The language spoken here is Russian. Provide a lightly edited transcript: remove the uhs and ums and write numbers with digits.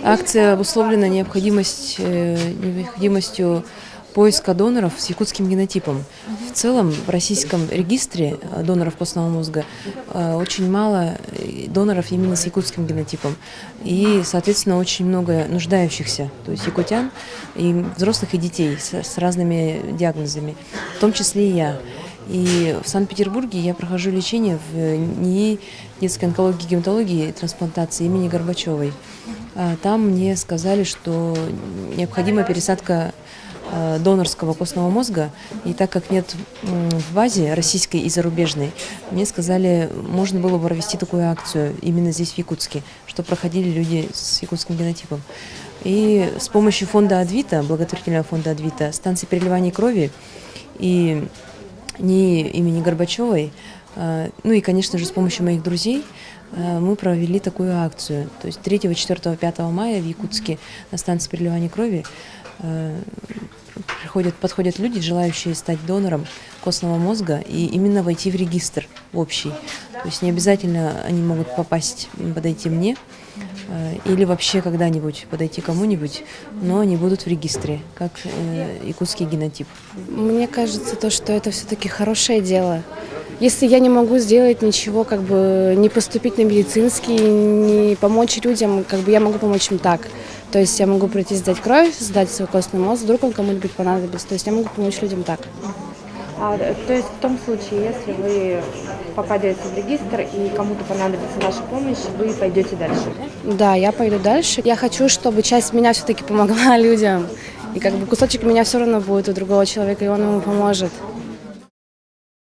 Акция обусловлена необходимостью поиска доноров с якутским генотипом. В целом в российском регистре доноров костного мозга очень мало доноров именно с якутским генотипом. И, соответственно, очень много нуждающихся, то есть якутян, и взрослых, и детей с разными диагнозами, в том числе и я. И в Санкт-Петербурге я прохожу лечение в НИИ детской онкологии, гематологии и трансплантации имени Горбачевой. Там мне сказали, что необходима пересадка донорского костного мозга, и так как нет в базе российской и зарубежной, мне сказали, можно было бы провести такую акцию именно здесь, в Якутске, что проходили люди с якутским генотипом. И с помощью фонда Адвита, благотворительного фонда Адвита, станции переливания крови и НИИ имени Горбачевой, ну и, конечно же, с помощью моих друзей, мы провели такую акцию. То есть 3, 4, 5 мая в Якутске на станции переливания крови подходят люди, желающие стать донором костного мозга и именно войти в регистр общий. То есть не обязательно они могут подойти мне или вообще когда-нибудь подойти кому-нибудь, но они будут в регистре, как якутский генотип. Мне кажется, что это все-таки хорошее дело. Если я не могу сделать ничего, не поступить на медицинский, не помочь людям, я могу помочь им так. То есть я могу прийти сдать кровь, сдать свой костный мозг, вдруг он кому-нибудь понадобится. То есть я могу помочь людям так. То есть в том случае, если вы попадете в регистр и кому-то понадобится ваша помощь, вы пойдете дальше? Да, я пойду дальше. Я хочу, чтобы часть меня все-таки помогла людям. И кусочек меня все равно будет у другого человека, и он ему поможет.